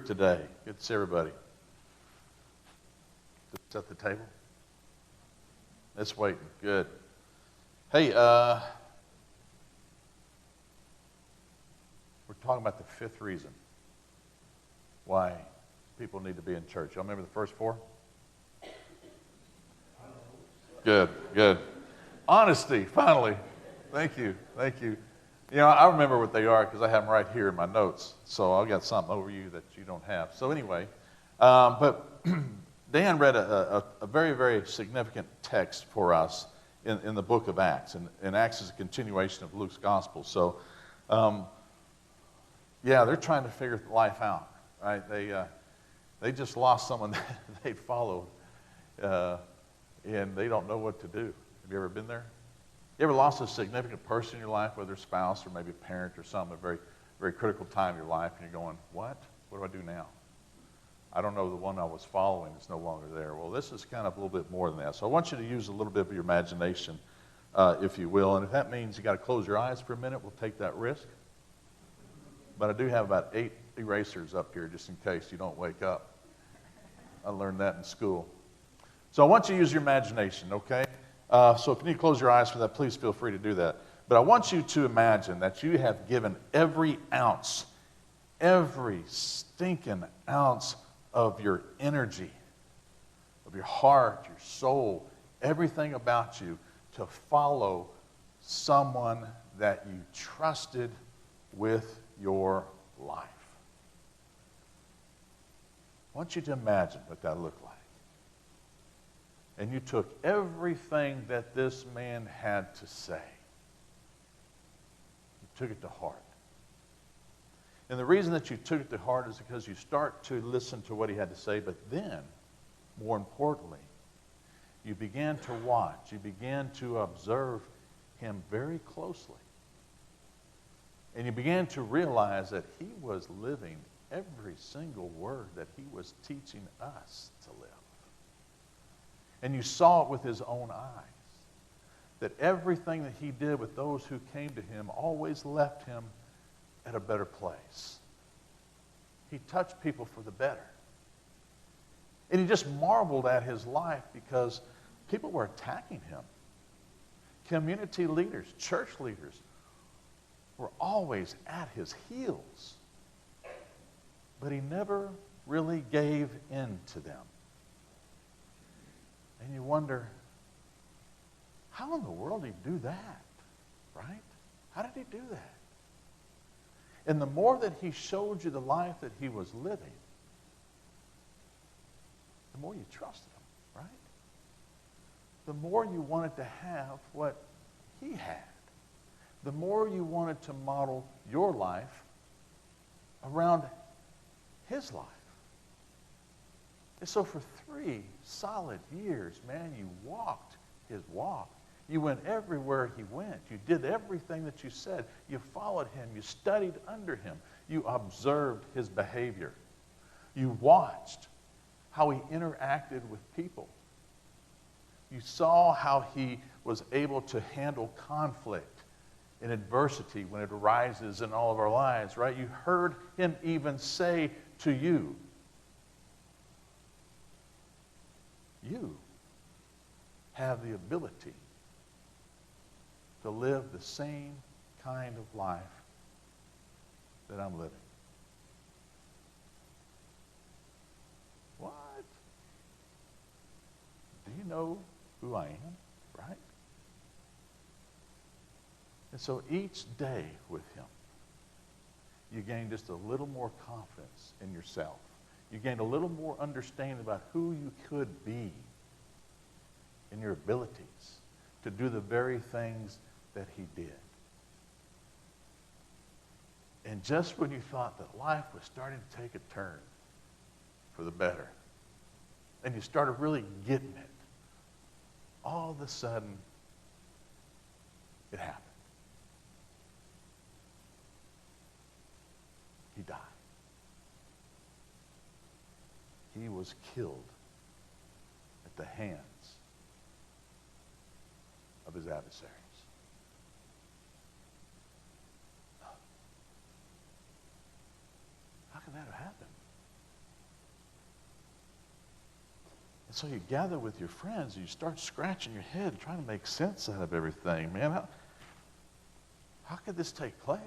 group today? Good to see everybody. Just at the table? It's waiting. Good. Hey, we're talking about the fifth reason why people need to be in church. Y'all remember the first four? Good, good. Honesty, finally. Thank you, thank you. You know, I remember what they are because I have them right here in my notes. So I've got something over you that you don't have. So anyway, but Dan read a very, very significant text for us in the book of Acts. And Acts is a continuation of Luke's gospel. So, yeah, they're trying to figure life out, right? They just lost someone that they followed, and they don't know what to do. Have you ever been there? You ever lost a significant person in your life, whether a spouse or maybe a parent or something, a very, very critical time in your life, and you're going, what? What do I do now? I don't know, the one I was following is no longer there. Well, this is kind of a little bit more than that. So I want you to use a little bit of your imagination, if you will. And if that means you got to close your eyes for a minute, we'll take that risk. But I do have about 8 erasers up here just in case you don't wake up. I learned that in school. So I want you to use your imagination, okay? So if you need to close your eyes for that, please feel free to do that. But I want you to imagine that you have given every ounce, every stinking ounce of your energy, of your heart, your soul, everything about you to follow someone that you trusted with your life. I want you to imagine what that looked like. And you took everything that this man had to say. You took it to heart. And the reason that you took it to heart is because you start to listen to what he had to say, but then, more importantly, you began to watch. You began to observe him very closely. And you began to realize that he was living every single word that he was teaching us to live. And you saw it with his own eyes, that everything that he did with those who came to him always left him at a better place. He touched people for the better. And he just marveled at his life because people were attacking him. Community leaders, church leaders were always at his heels. But he never really gave in to them. And you wonder, how in the world did he do that? Right? How did he do that? And the more that he showed you the life that he was living, the more you trusted him, right? The more you wanted to have what he had. The more you wanted to model your life around his life. And so for 3 solid years, man, you walked his walk. You went everywhere he went. You did everything that you said. You followed him. You studied under him. You observed his behavior. You watched how he interacted with people. You saw how he was able to handle conflict and adversity when it arises in all of our lives, right? You heard him even say to you, you have the ability to live the same kind of life that I'm living. What? Do you know who I am? Right? And so each day with him, you gain just a little more confidence in yourself. You gained a little more understanding about who you could be and your abilities to do the very things that he did. And just when you thought that life was starting to take a turn for the better, and you started really getting it, all of a sudden, it happened. He died. He was killed at the hands of his adversaries. How could that have happened? So you gather with your friends, and you start scratching your head, trying to make sense out of everything. Man, how could this take place?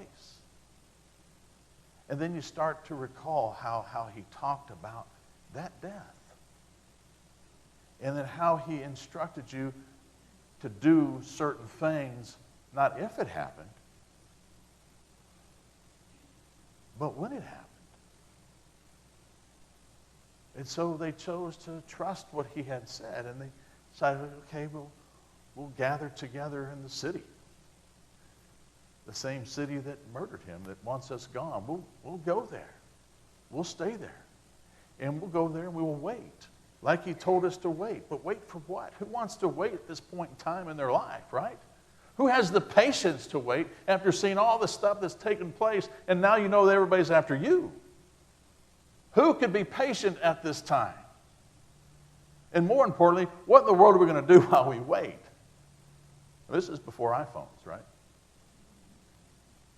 And then you start to recall how he talked about that death. And then how he instructed you to do certain things, not if it happened, but when it happened. And so they chose to trust what he had said, and they decided, okay, we'll gather together in the city. The same city that murdered him, that wants us gone. We'll go there. We'll stay there. And we'll go there and we will wait. Like he told us to wait. But wait for what? Who wants to wait at this point in time in their life, right? Who has the patience to wait after seeing all the stuff that's taken place and now you know that everybody's after you? Who could be patient at this time? And more importantly, what in the world are we going to do while we wait? This is before iPhones, right?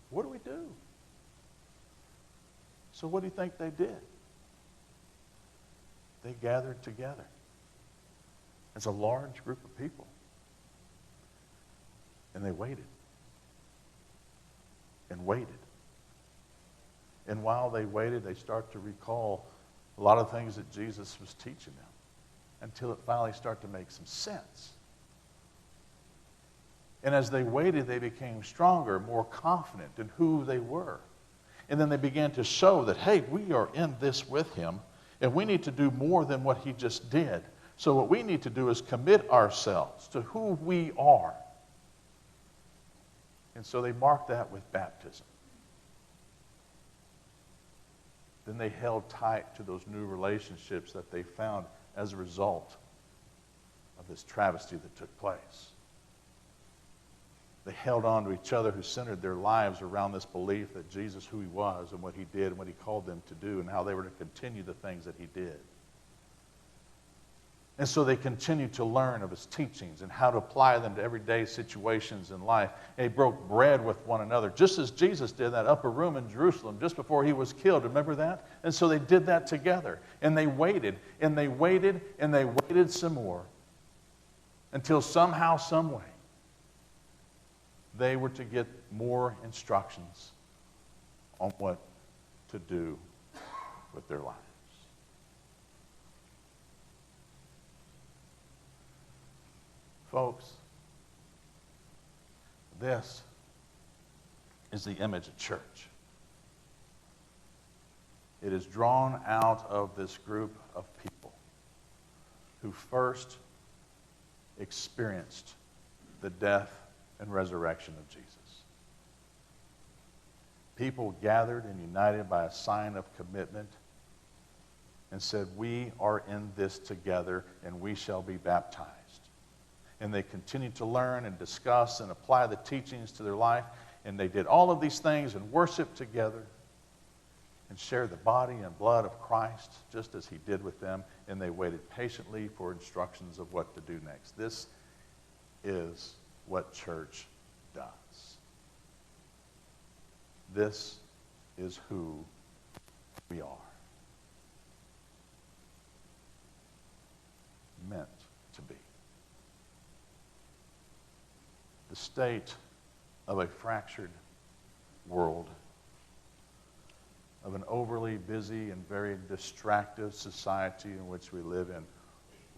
What do we do? So what do you think they did? They gathered together as a large group of people. And they waited. And waited. And while they waited, they start to recall a lot of things that Jesus was teaching them until it finally started to make some sense. And as they waited, they became stronger, more confident in who they were. And then they began to show that, hey, we are in this with him, and we need to do more than what he just did. So what we need to do is commit ourselves to who we are. And so they marked that with baptism. Then they held tight to those new relationships that they found as a result of this travesty that took place. They held on to each other who centered their lives around this belief that Jesus, who he was and what he did and what he called them to do and how they were to continue the things that he did. And so they continued to learn of his teachings and how to apply them to everyday situations in life. And they broke bread with one another, just as Jesus did in that upper room in Jerusalem just before he was killed. Remember that? And so they did that together. And they waited, and they waited, and they waited some more until somehow, some way, they were to get more instructions on what to do with their lives. Folks, this is the image of church. It is drawn out of this group of people who first experienced the death and resurrection of Jesus. People gathered and united by a sign of commitment and said, we are in this together and we shall be baptized. And they continued to learn and discuss and apply the teachings to their life. And they did all of these things and worshiped together and shared the body and blood of Christ just as he did with them. And they waited patiently for instructions of what to do next. This is what church does. This is who we are. Meant to be. The state of a fractured world, of an overly busy and very distracted society in which we live in,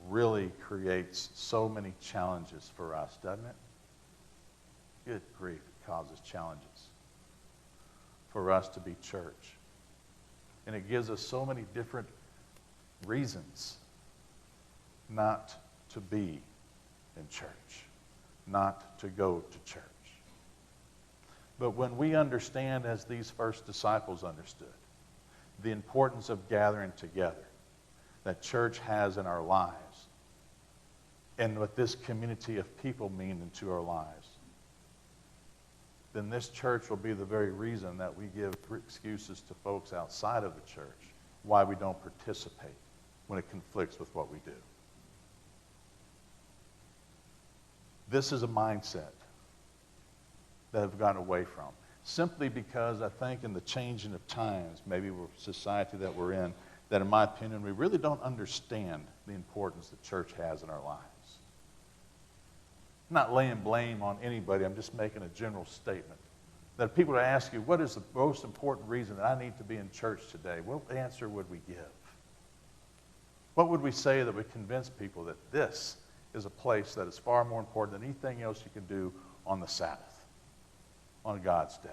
really creates so many challenges for us, doesn't it? Good grief, it causes challenges for us to be church. And it gives us so many different reasons not to be in church, not to go to church. But when we understand, as these first disciples understood, the importance of gathering together that church has in our lives, and what this community of people mean into our lives, then this church will be the very reason that we give excuses to folks outside of the church why we don't participate when it conflicts with what we do. This is a mindset that I've gotten away from, simply because I think in the changing of times, maybe with society that we're in, that, in my opinion, we really don't understand the importance the church has in our lives. I'm not laying blame on anybody. I'm just making a general statement. That if people would ask you, what is the most important reason that I need to be in church today? What answer would we give? What would we say that would convince people that this is a place that is far more important than anything else you can do on the Sabbath, on God's day?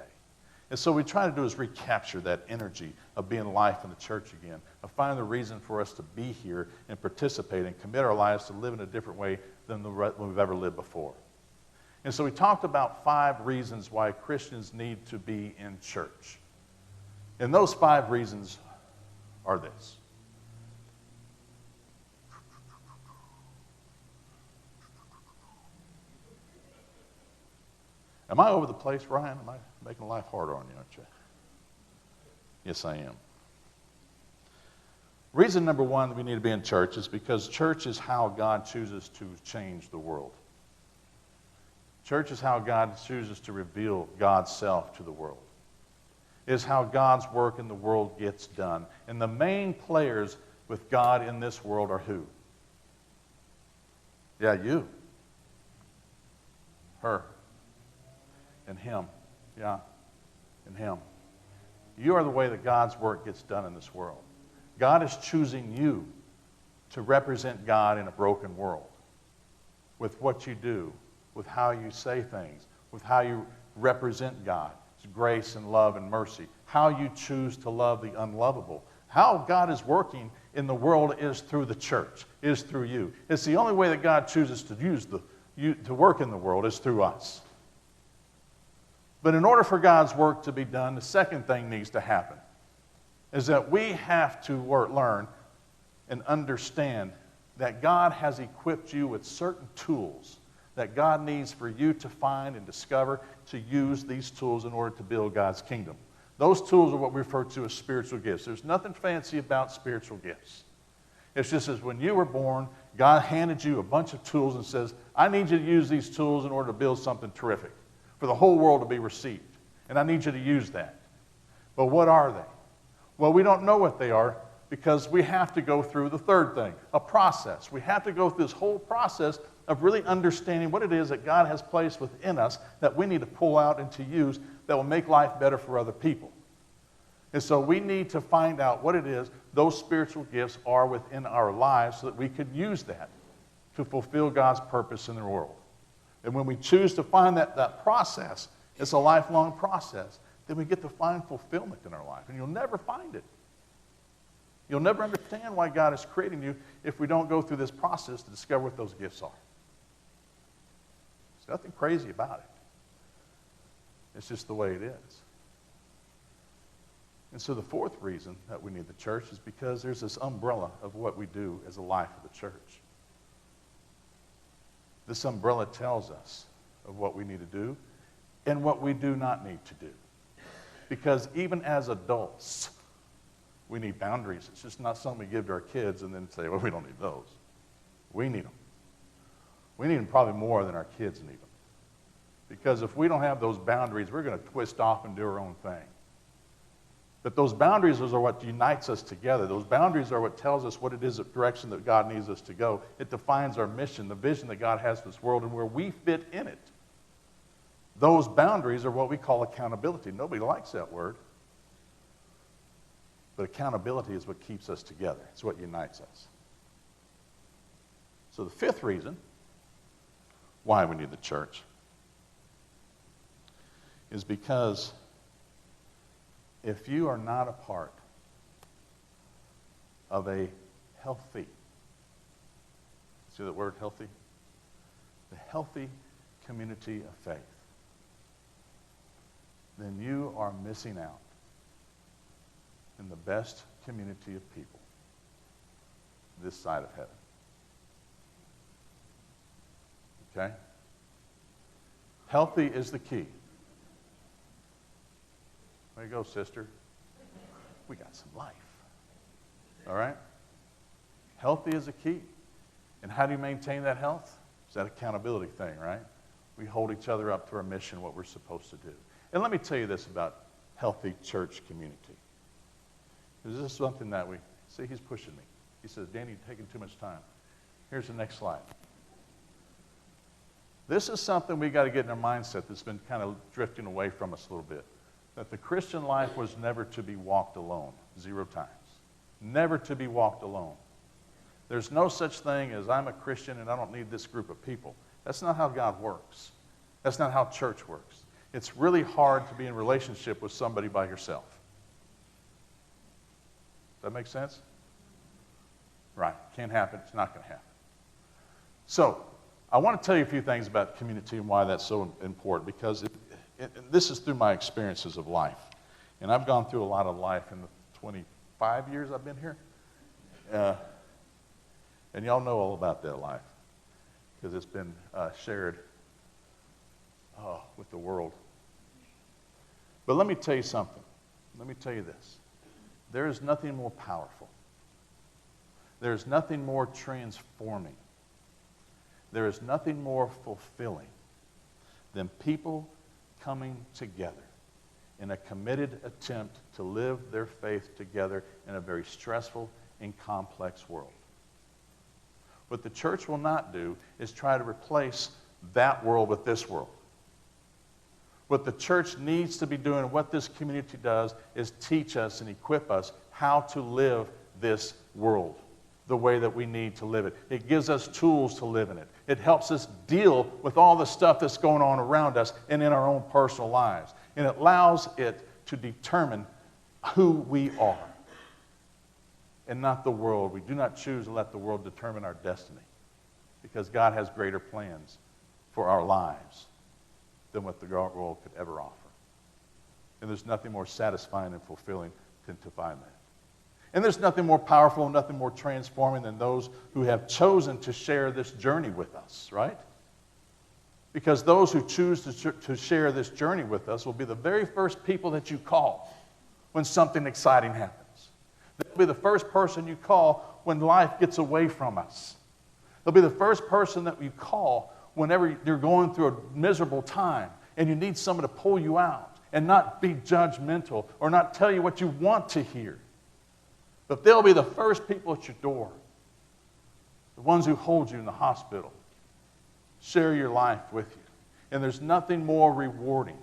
And so what we try to do is recapture that energy of being life in the church again, of finding the reason for us to be here and participate and commit our lives to live in a different way than we've ever lived before. And so we talked about 5 reasons why Christians need to be in church. And those 5 reasons are this. Am I over the place, Ryan? Am I making life harder on you, aren't you? Yes, I am. Reason number 1 that we need to be in church is because church is how God chooses to change the world. Church is how God chooses to reveal God's self to the world. It is how God's work in the world gets done. And the main players with God in this world are who? Yeah, you. Her. And him. Yeah, and him. You are the way that God's work gets done in this world. God is choosing you to represent God in a broken world with what you do, with how you say things, with how you represent God, His grace and love and mercy, how you choose to love the unlovable. How God is working in the world is through the church, is through you. It's the only way that God chooses to work in the world is through us. But in order for God's work to be done, the second thing needs to happen, is that we have to learn and understand that God has equipped you with certain tools that God needs for you to find and discover, to use these tools in order to build God's kingdom. Those tools are what we refer to as spiritual gifts. There's nothing fancy about spiritual gifts. It's just as when you were born, God handed you a bunch of tools and says, I need you to use these tools in order to build something terrific for the whole world to be received. And I need you to use that. But what are they? Well, we don't know what they are because we have to go through the third thing, a process. We have to go through this whole process of really understanding what it is that God has placed within us that we need to pull out and to use that will make life better for other people. And so we need to find out what it is those spiritual gifts are within our lives so that we can use that to fulfill God's purpose in the world. And when we choose to find that process, it's a lifelong process, then we get to find fulfillment in our life. And you'll never find it. You'll never understand why God is creating you if we don't go through this process to discover what those gifts are. There's nothing crazy about it. It's just the way it is. And so the fourth reason that we need the church is because there's this umbrella of what we do as a life of the church. This umbrella tells us of what we need to do and what we do not need to do. Because even as adults, we need boundaries. It's just not something we give to our kids and then say, well, we don't need those. We need them. We need them probably more than our kids need them. Because if we don't have those boundaries, we're going to twist off and do our own thing. But those boundaries are what unites us together. Those boundaries are what tells us what it is, the direction that God needs us to go. It defines our mission, the vision that God has for this world, and where we fit in it. Those boundaries are what we call accountability. Nobody likes that word. But accountability is what keeps us together. It's what unites us. So the fifth reason why we need the church is because if you are not a part of a healthy, see that word healthy? The healthy community of faith, then you are missing out in the best community of people this side of heaven. Okay? Healthy is the key. There you go, sister. We got some life. All right? Healthy is a key. And how do you maintain that health? It's that accountability thing, right? We hold each other up to our mission, what we're supposed to do. And let me tell you this about healthy church community. This is something that we See, he's pushing me. He says, Danny, you're taking too much time. Here's the next slide. This is something we got to get in our mindset that's been kind of drifting away from us a little bit. That the Christian life was never to be walked alone, 0 times. Never to be walked alone. There's no such thing as I'm a Christian and I don't need this group of people. That's not how God works. That's not how church works. It's really hard to be in relationship with somebody by yourself. Does that make sense? Right. Can't happen. It's not going to happen. So, I want to tell you a few things about community and why that's so important, because this is through my experiences of life. And I've gone through a lot of life in the 25 years I've been here. And y'all know all about that life because it's been shared with the world. But let me tell you something. Let me tell you this. There is nothing more powerful. There is nothing more transforming. There is nothing more fulfilling than people coming together in a committed attempt to live their faith together in a very stressful and complex world. What the church will not do is try to replace that world with this world. What the church needs to be doing, what this community does, is teach us and equip us how to live this world the way that we need to live it. It gives us tools to live in it. It helps us deal with all the stuff that's going on around us and in our own personal lives. And it allows it to determine who we are and not the world. We do not choose to let the world determine our destiny because God has greater plans for our lives than what the world could ever offer. And there's nothing more satisfying and fulfilling than to find that. And there's nothing more powerful and nothing more transforming than those who have chosen to share this journey with us, right? Because those who choose to share this journey with us will be the very first people that you call when something exciting happens. They'll be the first person you call when life gets away from us. They'll be the first person that you call whenever you're going through a miserable time and you need someone to pull you out and not be judgmental or not tell you what you want to hear. But they'll be the first people at your door, the ones who hold you in the hospital, share your life with you. And there's nothing more rewarding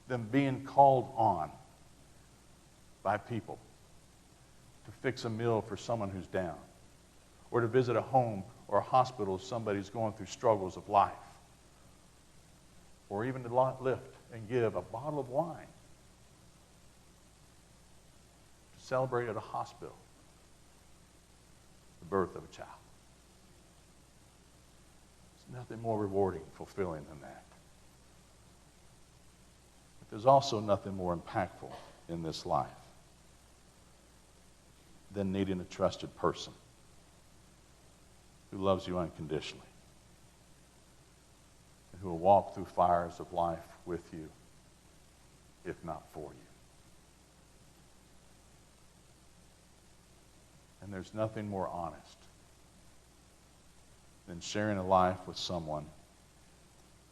than being called on by people to fix a meal for someone who's down, or to visit a home or a hospital if somebody's going through struggles of life, or even to lift and give a bottle of wine to celebrate at a hospital the birth of a child. There's nothing more rewarding, fulfilling than that. But there's also nothing more impactful in this life than needing a trusted person who loves you unconditionally and who will walk through fires of life with you, if not for you. And there's nothing more honest than sharing a life with someone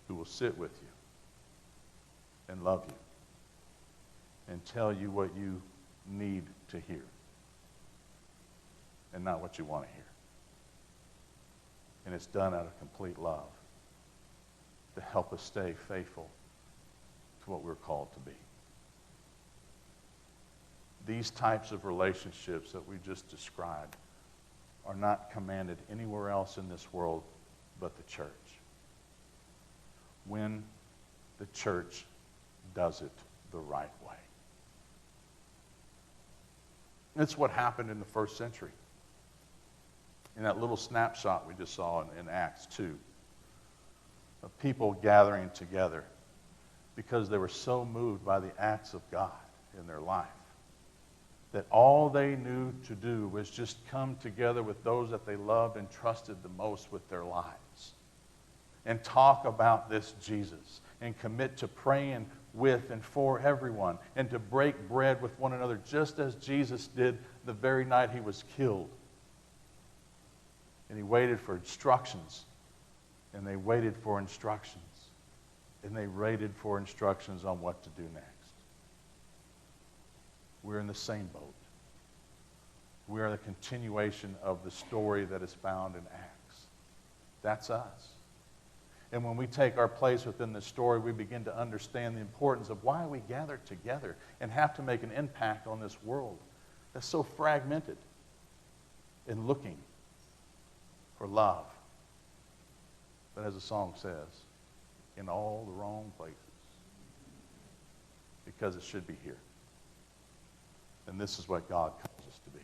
who will sit with you and love you and tell you what you need to hear and not what you want to hear. And it's done out of complete love to help us stay faithful to what we're called to be. These types of relationships that we just described are not commanded anywhere else in this world but the church. When the church does it the right way. That's what happened in the first century. In that little snapshot we just saw in Acts 2, of people gathering together because they were so moved by the acts of God in their life that all they knew to do was just come together with those that they loved and trusted the most with their lives and talk about this Jesus and commit to praying with and for everyone and to break bread with one another just as Jesus did the very night he was killed. And he waited for instructions, and they waited for instructions, and they waited for instructions on what to do next. We're in the same boat. We are the continuation of the story that is found in Acts. That's us. And when we take our place within this story, we begin to understand the importance of why we gather together and have to make an impact on this world that's so fragmented in looking for love. But as the song says, in all the wrong places, because it should be here. And this is what God calls us to be.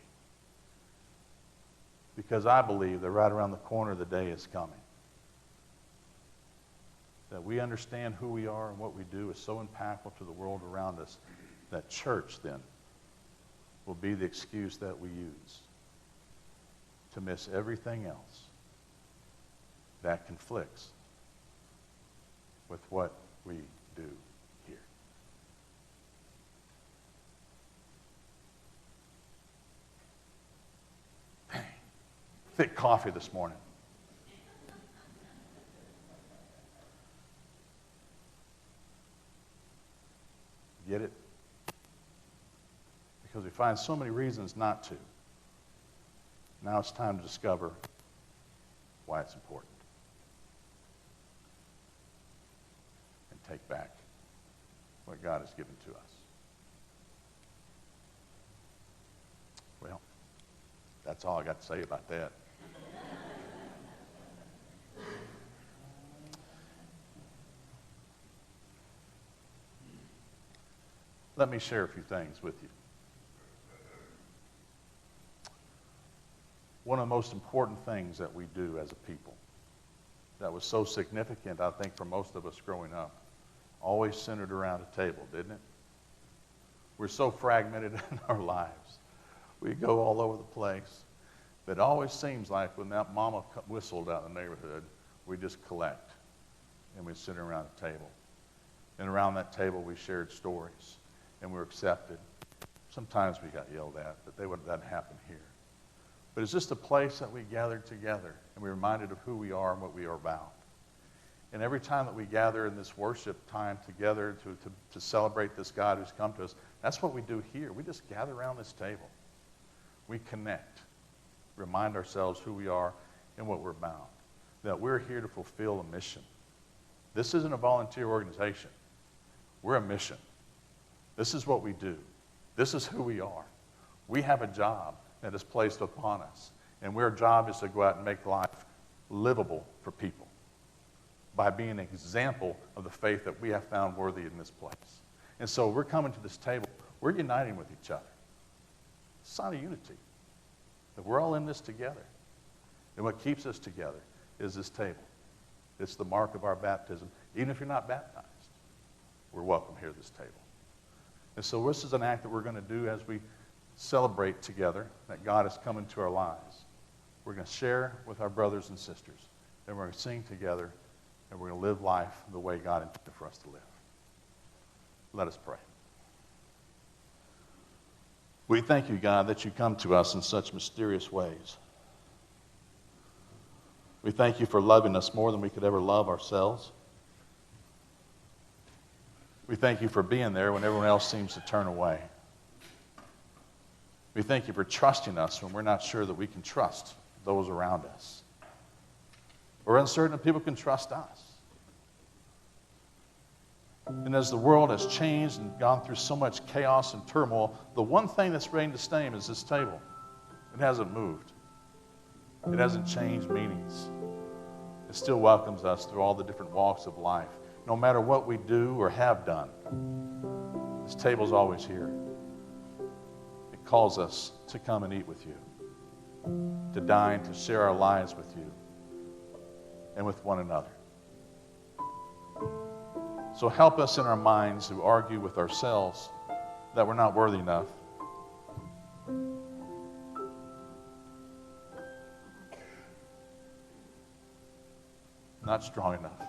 Because I believe that right around the corner the day is coming that we understand who we are and what we do is so impactful to the world around us that church then will be the excuse that we use to miss everything else that conflicts with what we do here. Dang. Thick coffee this morning. Get it? Because we find so many reasons not to. Now it's time to discover why it's important. And take back what God has given to us. Well, that's all I got to say about that. Let me share a few things with you. One of the most important things that we do as a people that was so significant, I think, for most of us growing up, always centered around a table, didn't it? We're so fragmented in our lives. We go all over the place. But it always seems like when that mama whistled out in the neighborhood, we just collect and we sit around a table. And around that table we shared stories. And we're accepted. Sometimes we got yelled at, but that didn't happen here. But it's just a place that we gathered together, and we're reminded of who we are and what we are about. And every time that we gather in this worship time together to celebrate this God who's come to us, that's what we do here. We just gather around this table. We connect, remind ourselves who we are and what we're about, that we're here to fulfill a mission. This isn't a volunteer organization. We're a mission. This is what we do. This is who we are. We have a job that is placed upon us. And our job is to go out and make life livable for people by being an example of the faith that we have found worthy in this place. And so we're coming to this table. We're uniting with each other. It's a sign of unity. That we're all in this together. And what keeps us together is this table. It's the mark of our baptism. Even if you're not baptized, we're welcome here at this table. And so this is an act that we're going to do as we celebrate together that God has come into our lives. We're going to share with our brothers and sisters. And we're going to sing together. And we're going to live life the way God intended for us to live. Let us pray. We thank you, God, that you come to us in such mysterious ways. We thank you for loving us more than we could ever love ourselves. We thank you for being there when everyone else seems to turn away. We thank you for trusting us when we're not sure that we can trust those around us. We're uncertain if people can trust us. And as the world has changed and gone through so much chaos and turmoil, the one thing that's reigned the same is this table. It hasn't moved. It hasn't changed meanings. It still welcomes us through all the different walks of life. No matter what we do or have done, this table's always here. It calls us to come and eat with you, to dine, to share our lives with you and with one another. So help us in our minds who argue with ourselves that we're not worthy enough. Not strong enough.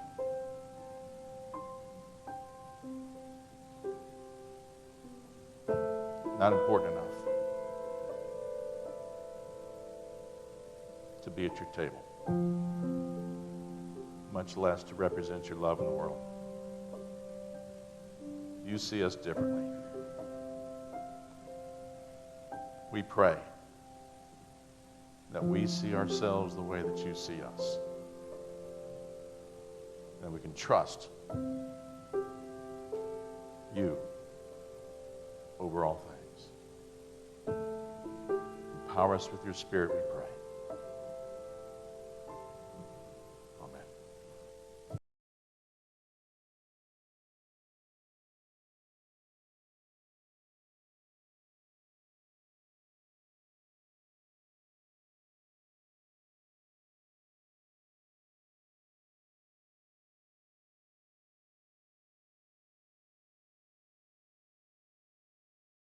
Not important enough to be at your table, much less to represent your love in the world. You see us differently. We pray that we see ourselves the way that you see us. That we can trust you over all things. Empower us with your Spirit, we pray.